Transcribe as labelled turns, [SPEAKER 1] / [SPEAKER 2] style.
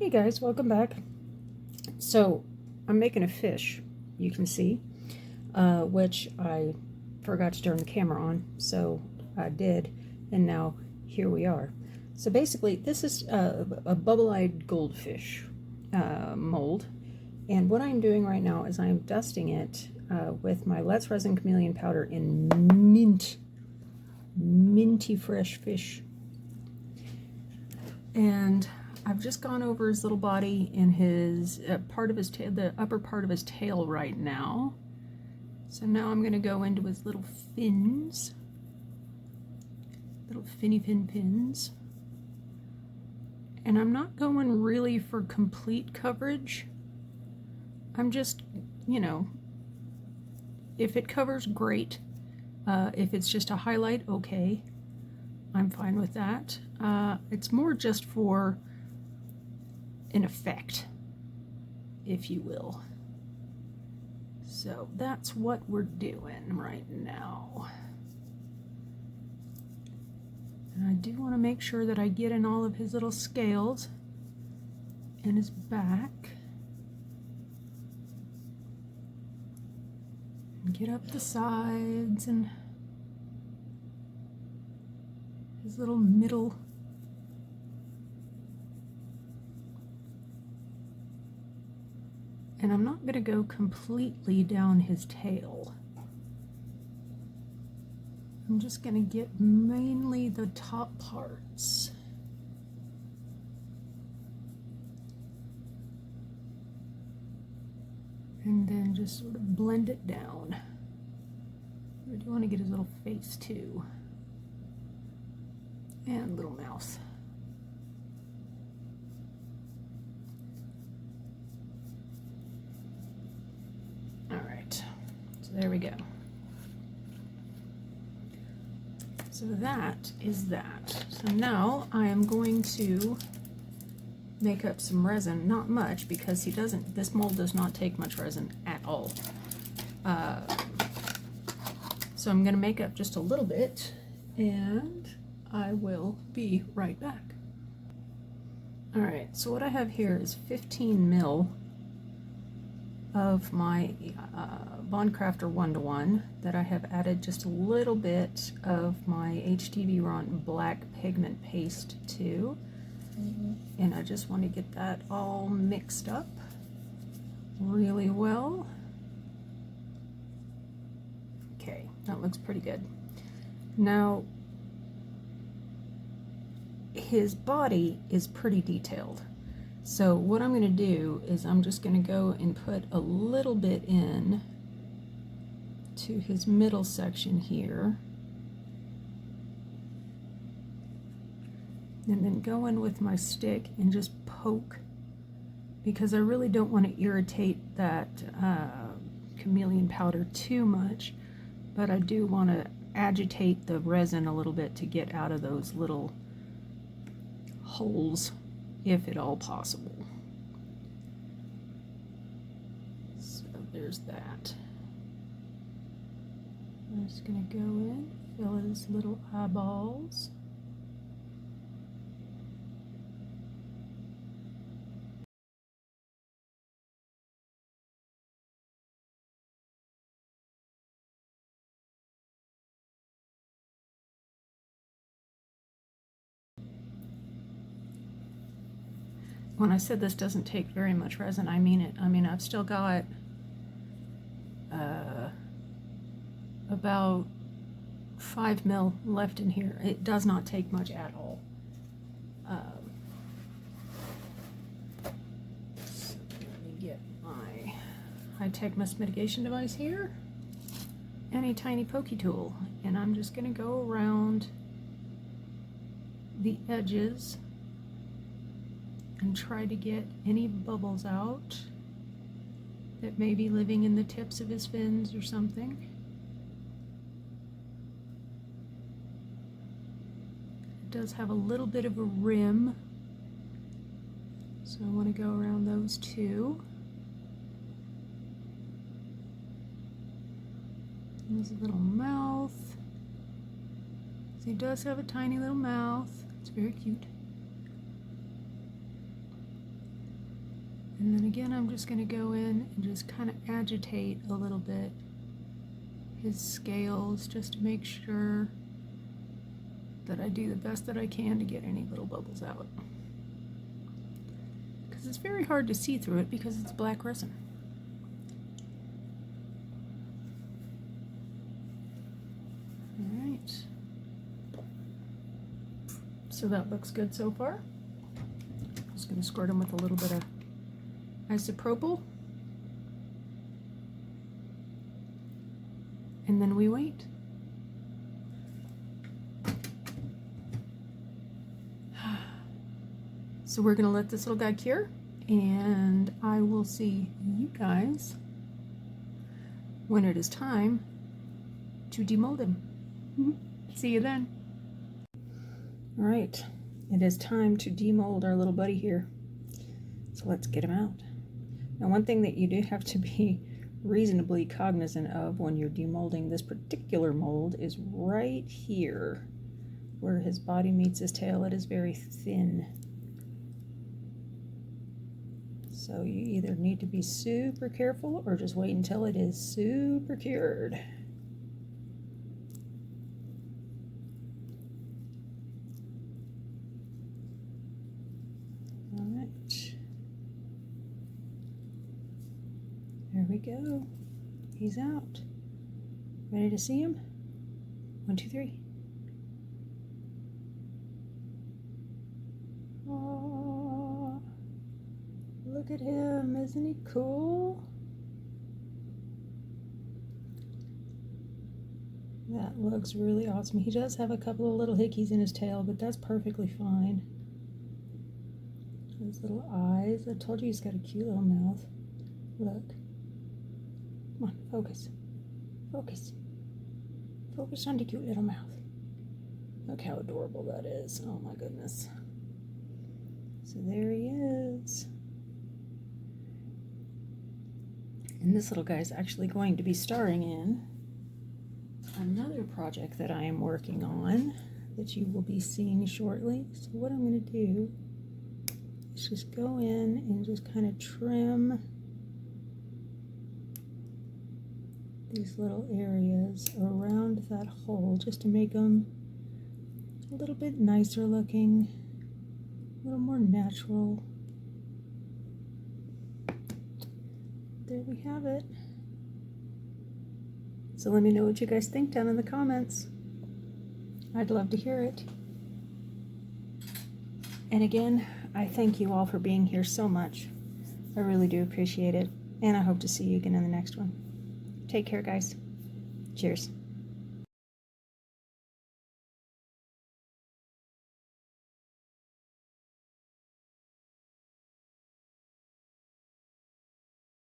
[SPEAKER 1] Hey guys, welcome back. So I'm making a fish, you can see, which I forgot to turn the camera on, so I did, and now here we are. So basically this is a bubble-eyed goldfish mold, and what I'm doing right now is I'm dusting it with my Let's Resin Chameleon powder in minty fresh fish. And I've just gone over his little body and his part of his tail, the upper part of his tail right now. So now I'm going to go into his little fins, little finny fin pins. And I'm not going really for complete coverage. I'm just, you know, if it covers, great. If it's just a highlight, okay. I'm fine with that. It's more just for an effect, if you will. So that's what we're doing right now. And I do want to make sure that I get in all of his little scales and his back. And get up the sides and his little middle. And I'm not going to go completely down his tail. I'm just going to get mainly the top parts. And then just sort of blend it down. I do want to get his little face too. And little mouth. There we go. So that is that. So now I am going to make up some resin. Not much, because this mold does not take much resin at all. So I'm going to make up just a little bit, and I will be right back. Alright, so what I have here is 15 mil of my Bondcrafter 1-to-1 that I have added just a little bit of my HTV Ron black pigment paste to. And I just want to get that all mixed up really well. Okay, that looks pretty good. Now, his body is pretty detailed. So what I'm going to do is I'm just going to go and put a little bit in to his middle section here. And then go in with my stick and just poke, because I really don't want to irritate that chameleon powder too much, but I do want to agitate the resin a little bit to get out of those little holes, if at all possible. So there's that. I'm just going to go in, fill his little eyeballs. When I said this doesn't take very much resin, I mean it. I mean, I've still got about 5 mil left in here. It does not take much at all. So let me get my high-tech mist mitigation device here and a tiny pokey tool, and I'm just going to go around the edges and try to get any bubbles out that may be living in the tips of his fins or something. It does have a little bit of a rim, so I want to go around those too. There's a little mouth. So he does have a tiny little mouth. It's very cute. And then again, I'm just going to go in and just kind of agitate a little bit his scales just to make sure that I do the best that I can to get any little bubbles out. Because it's very hard to see through it because it's black resin. Alright. So that looks good so far. I'm just going to squirt him with a little bit of isopropyl. And then we wait. So we're going to let this little guy cure, and I will see you guys when it is time to demold him. See you then. All right, it is time to demold our little buddy here. So let's get him out. Now, one thing that you do have to be reasonably cognizant of when you're demolding this particular mold is right here where his body meets his tail. It is very thin. So you either need to be super careful or just wait until it is super cured. All right. There we go. He's out. Ready to see him? 1, 2, 3. Oh, look at him. Isn't he cool? That looks really awesome. He does have a couple of little hickeys in his tail, but that's perfectly fine. His little eyes. I told you he's got a cute little mouth. Look. Come on, focus. Focus. Focus on the cute little mouth. Look how adorable that is. Oh my goodness. So there he is. And this little guy is actually going to be starring in another project that I am working on that you will be seeing shortly. So what I'm going to do is just go in and just kind of trim these little areas around that hole just to make them a little bit nicer looking, a little more natural. There we have it. So let me know what you guys think down in the comments. I'd love to hear it. And again, I thank you all for being here so much. I really do appreciate it. And I hope to see you again in the next one. Take care, guys. Cheers.